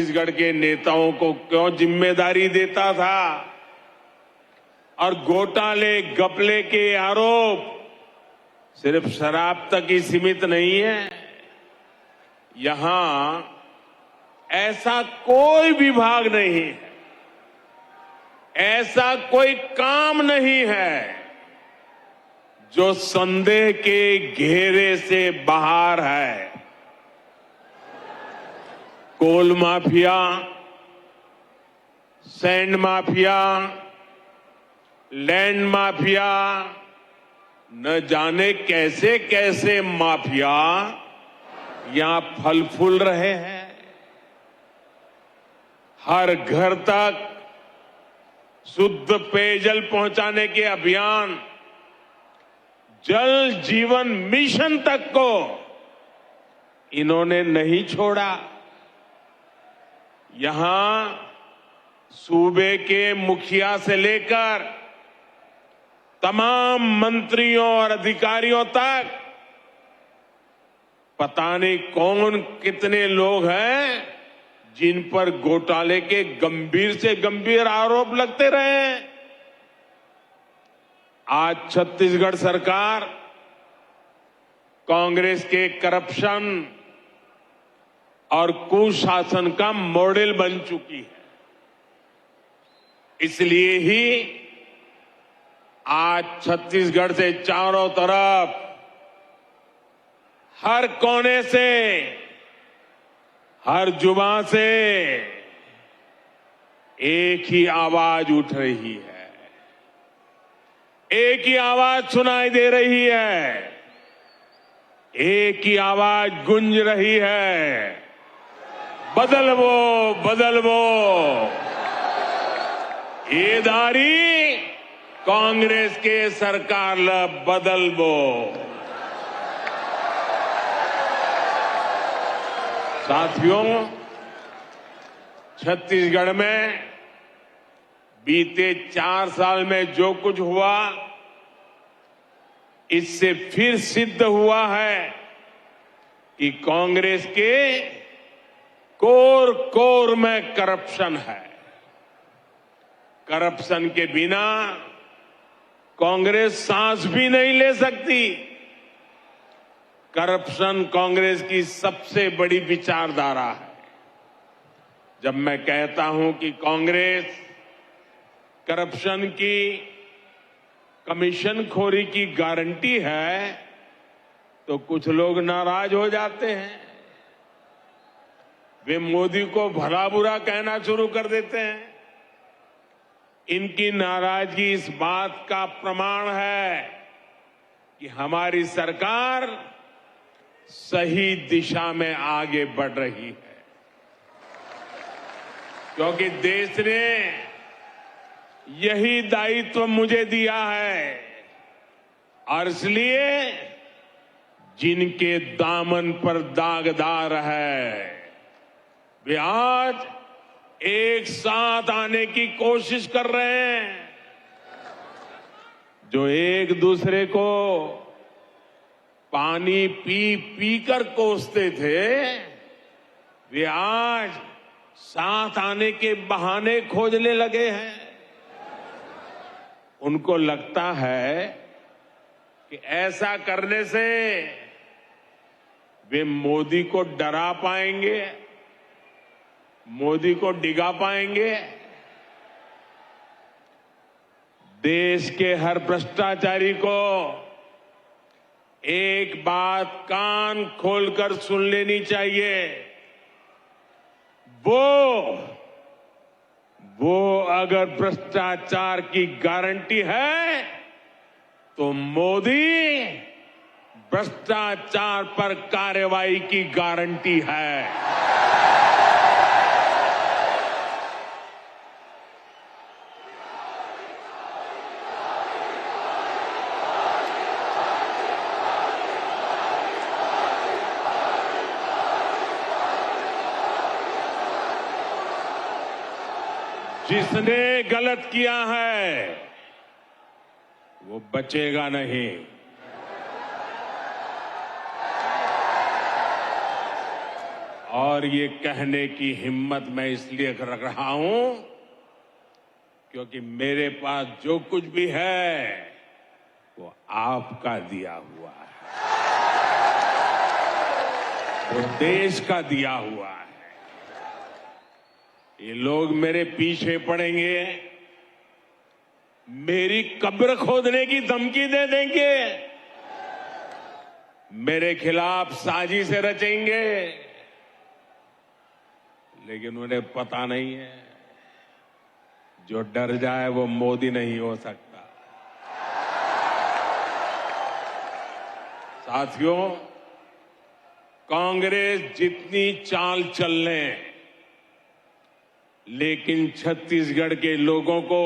छत्तीसगढ़ के नेताओं को क्यों जिम्मेदारी देता था और घोटाले घपले के आरोप सिर्फ शराब तक ही सीमित नहीं है। यहां ऐसा कोई विभाग नहीं है, ऐसा कोई काम नहीं है जो संदेह के घेरे से बाहर है। Coal mafia, sand mafia, land mafia, न जाने कैसे कैसे माफिया यहां फल फूल रहे हैं। हर घर तक शुद्ध पेयजल पहुंचाने के अभियान, जल जीवन मिशन तक को इन्होंने नहीं छोड़ा। यहां सूबे के मुखिया से लेकर तमाम मंत्रियों और अधिकारियों तक पता नहीं कौन कितने लोग हैं जिन पर घोटाले के गंभीर से गंभीर आरोप लगते रहे। आज छत्तीसगढ़ सरकार कांग्रेस के करप्शन और कुशासन का मॉडल बन चुकी है। इसलिए ही आज छत्तीसगढ़ से चारों तरफ, हर कोने से, हर जुबान से एक ही आवाज उठ रही है, एक ही आवाज सुनाई दे रही है, एक ही आवाज गूंज रही है, बदलवो बदलवो। ये दारी कांग्रेस के सरकार ला बदलवो। साथियों, छत्तीसगढ़ में बीते 4 साल में जो कुछ हुआ, इससे फिर सिद्ध हुआ है कि कांग्रेस के कोर कोर में करप्शन है। करप्शन के बिना कांग्रेस सांस भी नहीं ले सकती। करप्शन कांग्रेस की सबसे बड़ी विचारधारा है। जब मैं कहता हूं कि कांग्रेस करप्शन की, कमीशन खोरी की गारंटी है, तो कुछ लोग नाराज हो जाते हैं। वे मोदी को भला बुरा कहना शुरू कर देते हैं। इनकी नाराजगी इस बात का प्रमाण है कि हमारी सरकार सही दिशा में आगे बढ़ रही है, क्योंकि देश ने यही दायित्व मुझे दिया है। और इसलिए जिनके दामन पर दागदार है, वे आज एक साथ आने की कोशिश कर रहे हैं। जो एक दूसरे को पानी पी पी कर कोसते थे, वे आज साथ आने के बहाने खोजने लगे हैं। उनको लगता है कि ऐसा करने से वे मोदी को डरा पाएंगे, मोदी को डिगा पाएंगे। देश के हर भ्रष्टाचारी को एक बात कान खोलकर सुन लेनी चाहिए। वो अगर भ्रष्टाचार की गारंटी है, तो मोदी भ्रष्टाचार पर कार्रवाई की गारंटी है। जिसने गलत किया है वो बचेगा नहीं। और ये कहने की हिम्मत मैं इसलिए रख रहा हूं क्योंकि मेरे पास जो कुछ भी है वो आपका दिया हुआ है, वो देश का दिया हुआ है। ये लोग मेरे पीछे पड़ेंगे, मेरी कब्र खोदने की धमकी दे देंगे, मेरे खिलाफ साजिशें रचेंगे, लेकिन उन्हें पता नहीं है जो डर जाए वो मोदी नहीं हो सकता। साथियों, कांग्रेस जितनी चाल चल ले, लेकिन छत्तीसगढ़ के लोगों को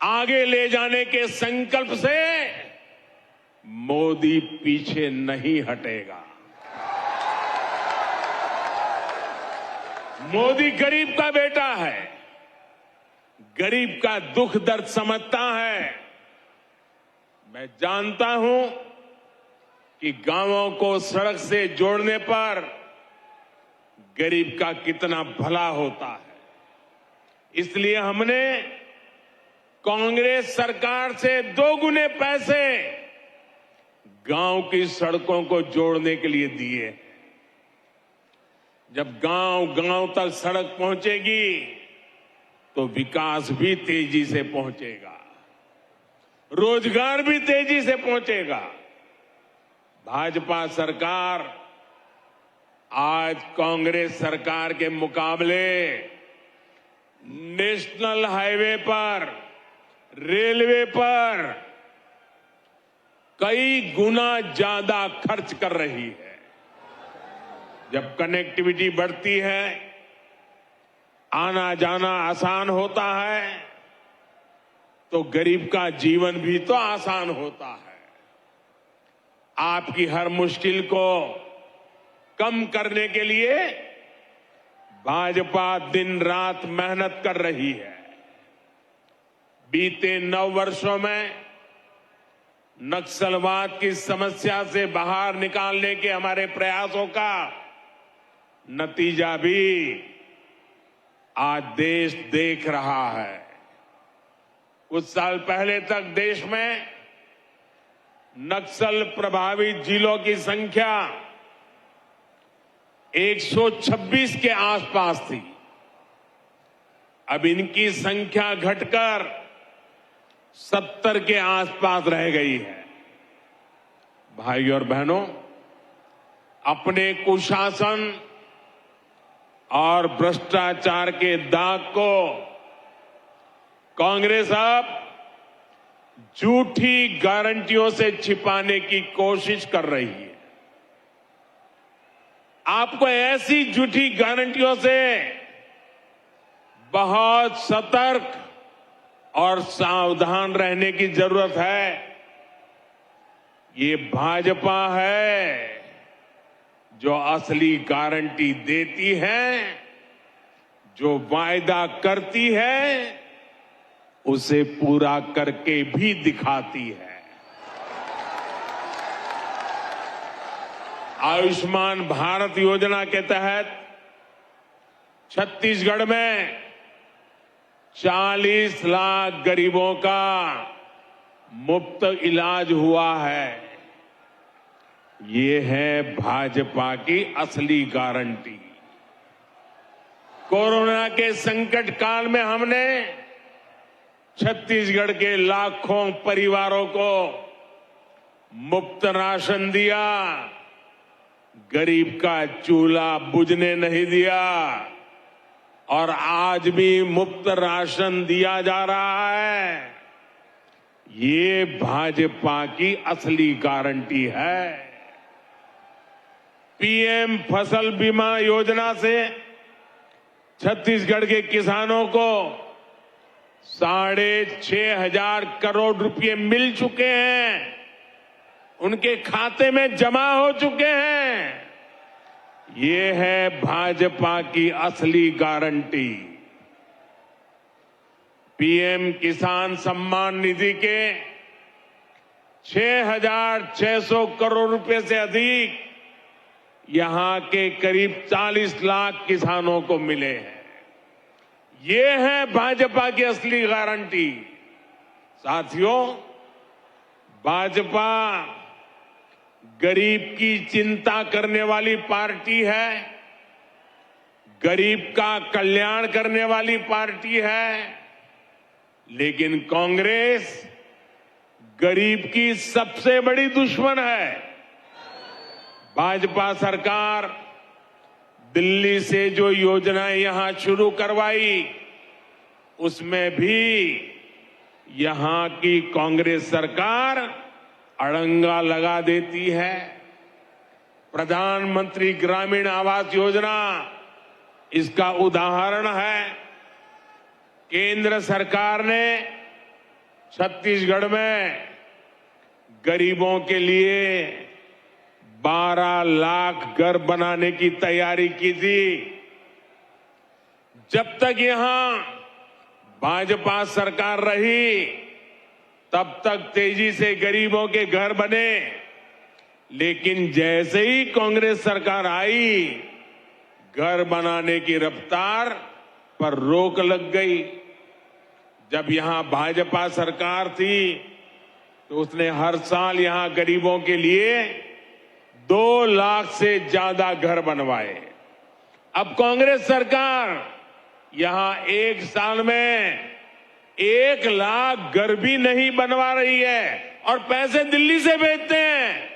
आगे ले जाने के संकल्प से मोदी पीछे नहीं हटेगा। मोदी गरीब का बेटा है, गरीब का दुख दर्द समझता है। मैं जानता हूं कि गांवों को सड़क से जोड़ने पर गरीब का कितना भला होता है। इसलिए हमने कांग्रेस सरकार से 2 गुने पैसे गांव की सड़कों को जोड़ने के लिए दिए। जब गांव गांव तक सड़क पहुंचेगी तो विकास भी तेजी से पहुंचेगा, रोजगार भी तेजी से पहुंचेगा। भाजपा सरकार आज कांग्रेस सरकार के मुकाबले नेशनल हाईवे पर, रेलवे पर कई गुना ज्यादा खर्च कर रही है। जब कनेक्टिविटी बढ़ती है, आना जाना आसान होता है, तो गरीब का जीवन भी तो आसान होता है। आपकी हर मुश्किल को कम करने के लिए भाजपा दिन रात मेहनत कर रही है। बीते 9 वर्षों में नक्सलवाद की समस्या से बाहर निकालने के हमारे प्रयासों का नतीजा भी आज देश देख रहा है। कुछ साल पहले तक देश में नक्सल प्रभावित जिलों की संख्या 126 के आसपास थी। अब इनकी संख्या घटकर 70 के आसपास रह गई है। भाई और बहनों, अपने कुशासन और भ्रष्टाचार के दाग को कांग्रेस अब झूठी गारंटियों से छिपाने की कोशिश कर रही है। आपको ऐसी झूठी गारंटियों से बहुत सतर्क और सावधान रहने की जरूरत है। ये भाजपा है जो असली गारंटी देती है, जो वायदा करती है उसे पूरा करके भी दिखाती है। आयुष्मान भारत योजना के तहत छत्तीसगढ़ में 40 लाख गरीबों का मुफ्त इलाज हुआ है। ये है भाजपा की असली गारंटी। कोरोना के संकट काल में हमने छत्तीसगढ़ के लाखों परिवारों को मुफ्त राशन दिया, गरीब का चूल्हा बुझने नहीं दिया और आज भी मुफ्त राशन दिया जा रहा है। ये भाजपा की असली गारंटी है। पीएम फसल बीमा योजना से छत्तीसगढ़ के किसानों को 6,500 करोड़ रुपए मिल चुके हैं, उनके खाते में जमा हो चुके हैं। ये है भाजपा की असली गारंटी। पीएम किसान सम्मान निधि के 6,600 करोड़ रुपए से अधिक यहां के करीब 40 लाख किसानों को मिले हैं। ये है भाजपा की असली गारंटी। साथियों, भाजपा गरीब की चिंता करने वाली पार्टी है, गरीब का कल्याण करने वाली पार्टी है, लेकिन कांग्रेस गरीब की सबसे बड़ी दुश्मन है। भाजपा सरकार दिल्ली से जो योजनाएं यहां शुरू करवाई, उसमें भी यहां की कांग्रेस सरकार अड़ंगा लगा देती है। प्रधानमंत्री ग्रामीण आवास योजना इसका उदाहरण है। केंद्र सरकार ने छत्तीसगढ़ में गरीबों के लिए 12 लाख घर बनाने की तैयारी की थी। जब तक यहां भाजपा सरकार रही, तब तक तेजी से गरीबों के घर बने, लेकिन जैसे ही कांग्रेस सरकार आई, घर बनाने की रफ्तार पर रोक लग गई। जब यहां भाजपा सरकार थी, तो उसने हर साल यहां गरीबों के लिए 2 लाख से ज्यादा घर बनवाए। अब कांग्रेस सरकार यहां एक साल में 1 लाख घर भी नहीं बनवा रही है और पैसे दिल्ली से भेजते हैं।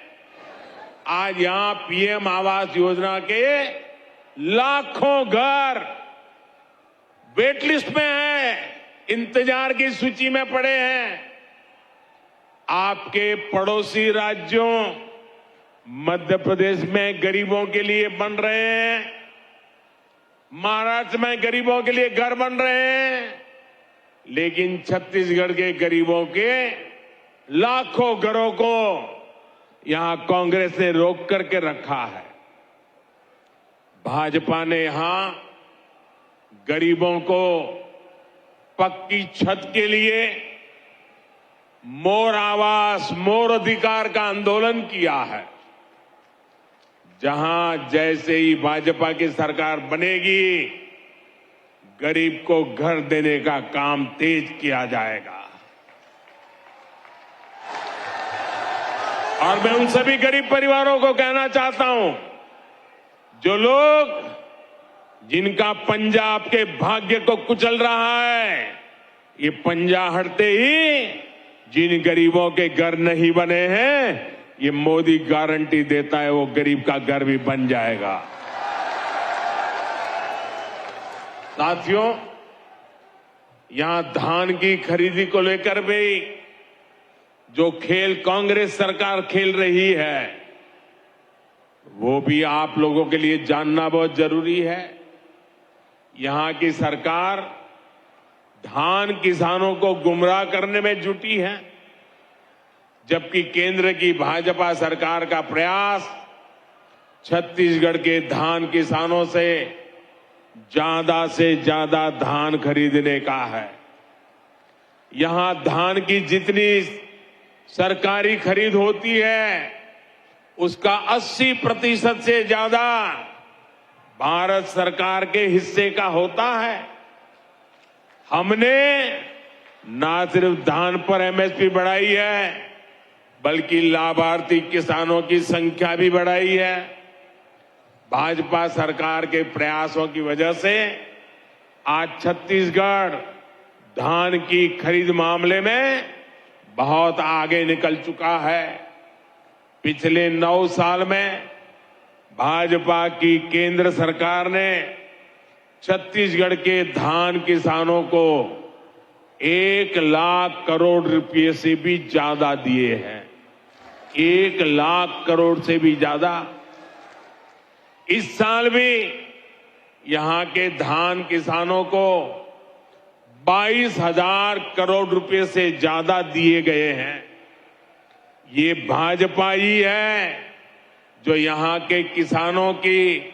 आज यहां पीएम आवास योजना के लाखों घर वेट लिस्ट में हैं, इंतजार की सूची में पड़े हैं। आपके पड़ोसी राज्यों मध्य प्रदेश में गरीबों के लिए बन रहे हैं, महाराष्ट्र में गरीबों के लिए घर बन रहे हैं, लेकिन छत्तीसगढ़ के गरीबों के लाखों घरों को यहां कांग्रेस ने रोक करके रखा है। भाजपा ने यहां गरीबों को पक्की छत के लिए मोर आवास मोर अधिकार का आंदोलन किया है। जहां जैसे ही भाजपा की सरकार बनेगी, गरीब को घर देने का काम तेज किया जाएगा। और मैं उन सभी गरीब परिवारों को कहना चाहता हूं, जो लोग जिनका पंजा आपके भाग्य को कुचल रहा है, ये पंजा हटते ही जिन गरीबों के घर नहीं बने हैं, ये मोदी गारंटी देता है वो गरीब का घर भी बन जाएगा। साथियों, यहां धान की खरीदी को लेकर भी जो खेल कांग्रेस सरकार खेल रही है, वो भी आप लोगों के लिए जानना बहुत जरूरी है। यहां की सरकार धान किसानों को गुमराह करने में जुटी है, जबकि केंद्र की भाजपा सरकार का प्रयास छत्तीसगढ़ के धान किसानों से ज्यादा धान खरीदने का है। यहां धान की जितनी सरकारी खरीद होती है, उसका 80% से ज्यादा भारत सरकार के हिस्से का होता है। हमने ना सिर्फ धान पर एमएसपी बढ़ाई है, बल्कि लाभार्थी किसानों की संख्या भी बढ़ाई है। भाजपा सरकार के प्रयासों की वजह से आज छत्तीसगढ़ धान की खरीद मामले में बहुत आगे निकल चुका है। पिछले 9 साल में भाजपा की केंद्र सरकार ने छत्तीसगढ़ के धान किसानों को 1 लाख करोड़ रुपए से भी ज्यादा दिए हैं। 1 लाख करोड़ से भी ज्यादा। इस साल भी यहां के धान किसानों को 22,000 करोड़ रुपए से ज्यादा दिए गए हैं। ये भाजपा ही है जो यहां के किसानों की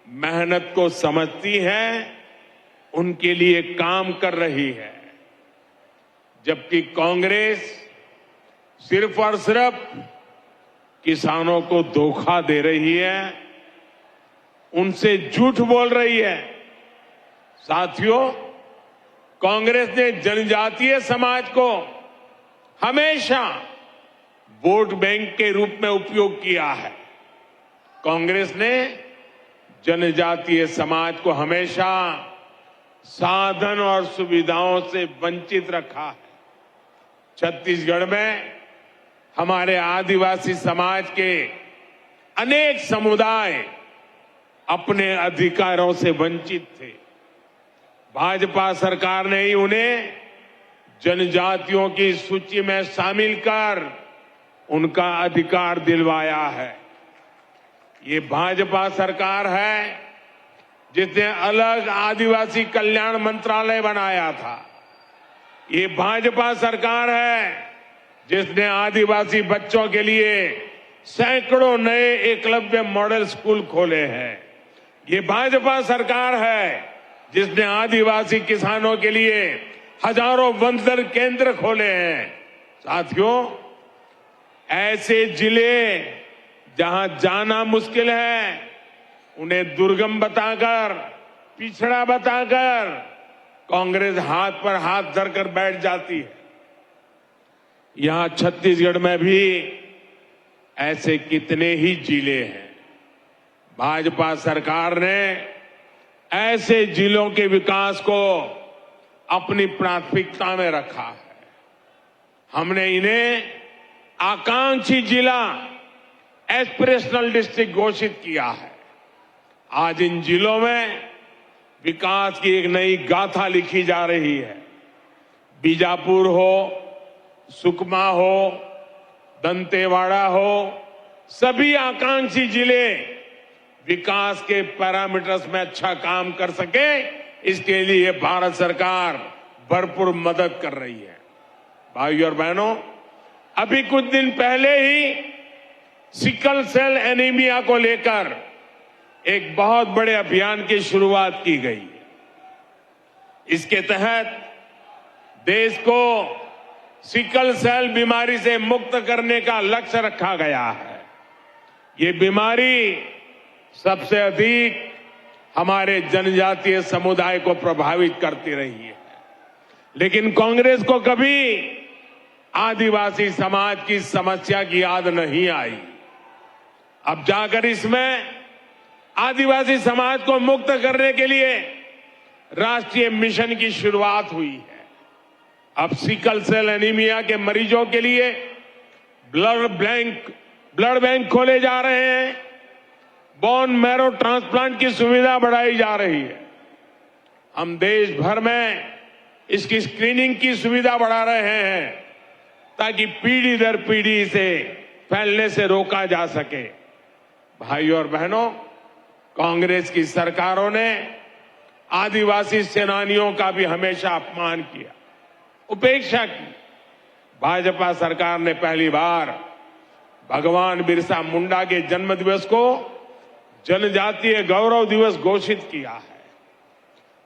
मेहनत को समझती है, उनके लिए काम कर रही है। जबकि कांग्रेस सिर्फ और सिर्फ किसानों को धोखा दे रही है, उनसे झूठ बोल रही है। साथियों, कांग्रेस ने जनजातीय समाज को हमेशा वोट बैंक के रूप में उपयोग किया है। कांग्रेस ने जनजातीय समाज को हमेशा साधन और सुविधाओं से वंचित रखा है। छत्तीसगढ़ में हमारे आदिवासी समाज के अनेक समुदाय अपने अधिकारों से वंचित थे। भाजपा सरकार ने ही उन्हें जनजातियों की सूची में शामिल कर उनका अधिकार दिलवाया है। ये भाजपा सरकार है जिसने अलग आदिवासी कल्याण मंत्रालय बनाया था। ये भाजपा सरकार है जिसने आदिवासी बच्चों के लिए सैकड़ों नए एकलव्य मॉडल स्कूल खोले हैं। ये भाजपा सरकार है जिसने आदिवासी किसानों के लिए हजारों वंदन केंद्र खोले हैं। साथियों, ऐसे जिले जहां जाना मुश्किल है उन्हें दुर्गम बताकर, पिछड़ा बताकर कांग्रेस हाथ पर हाथ धरकर बैठ जाती है। यहां छत्तीसगढ़ में भी ऐसे कितने ही जिले हैं। भाजपा सरकार ने ऐसे जिलों के विकास को अपनी प्राथमिकता में रखा है। हमने इन्हें आकांक्षी जिला, एस्पिरेशनल डिस्ट्रिक्ट घोषित किया है। आज इन जिलों में विकास की एक नई गाथा लिखी जा रही है। बीजापुर हो, सुकमा हो, दंतेवाड़ा हो, सभी आकांक्षी जिले विकास के पैरामीटर्स में अच्छा काम कर सके, इसके लिए भारत सरकार भरपूर मदद कर रही है। भाइयों और बहनों, अभी कुछ दिन पहले ही सिकल सेल एनीमिया को लेकर एक बहुत बड़े अभियान की शुरुआत की गई है। इसके तहत देश को सिकल सेल बीमारी से मुक्त करने का लक्ष्य रखा गया है। ये बीमारी सबसे अधिक हमारे जनजातीय समुदाय को प्रभावित करती रही है, लेकिन कांग्रेस को कभी आदिवासी समाज की समस्या की याद नहीं आई। अब जाकर इसमें आदिवासी समाज को मुक्त करने के लिए राष्ट्रीय मिशन की शुरुआत हुई है। अब सिकल सेल एनीमिया के मरीजों के लिए ब्लड बैंक खोले जा रहे हैं। बोन मैरो ट्रांसप्लांट की सुविधा बढ़ाई जा रही है। हम देश भर में इसकी स्क्रीनिंग की सुविधा बढ़ा रहे हैं ताकि पीढ़ी दर पीढ़ी इसे फैलने से रोका जा सके। भाइयों और बहनों, कांग्रेस की सरकारों ने आदिवासी सेनानियों का भी हमेशा अपमान किया, उपेक्षा की। भाजपा सरकार ने पहली बार भगवान बिरसा मुंडा के जन्म दिवस को जनजातीय गौरव दिवस घोषित किया है।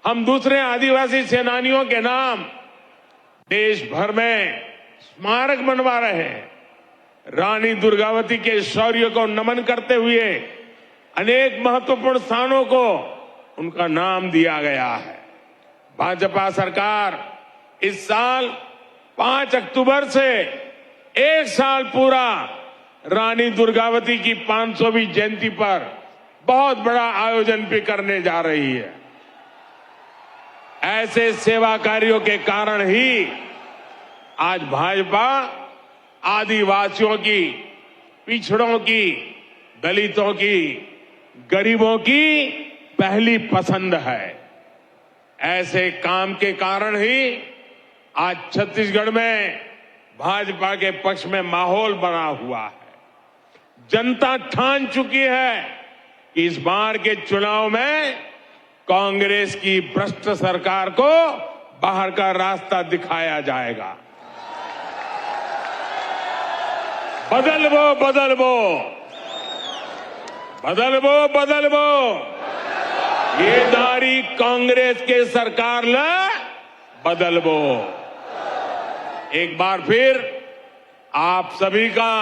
हम दूसरे आदिवासी सेनानियों के नाम देश भर में स्मारक बनवा रहे हैं। रानी दुर्गावती के शौर्य को नमन करते हुए अनेक महत्वपूर्ण स्थानों को उनका नाम दिया गया है। भाजपा सरकार इस साल 5 अक्टूबर से एक साल पूरा रानी दुर्गावती की 500वीं जयंती पर बहुत बड़ा आयोजन भी करने जा रही है। ऐसे सेवा कार्यों के कारण ही आज भाजपा आदिवासियों की, पिछड़ों की, दलितों की, गरीबों की पहली पसंद है। ऐसे काम के कारण ही आज छत्तीसगढ़ में भाजपा के पक्ष में माहौल बना हुआ है। जनता ठान चुकी है कि इस बार के चुनाव में कांग्रेस की भ्रष्ट सरकार को बाहर का रास्ता दिखाया जाएगा। बदलवो बदलवो बदलवो बदलवो ये दारी कांग्रेस के सरकार ला बदलवो। एक बार फिर आप सभी का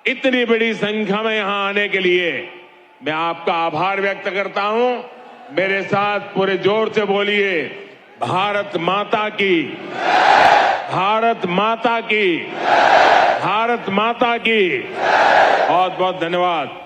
इतनी बड़ी संख्या में यहां आने के लिए मैं आपका आभार व्यक्त करता हूं। मेरे साथ पूरे जोर से बोलिए, भारत माता की, भारत माता की, भारत माता की। बहुत बहुत धन्यवाद।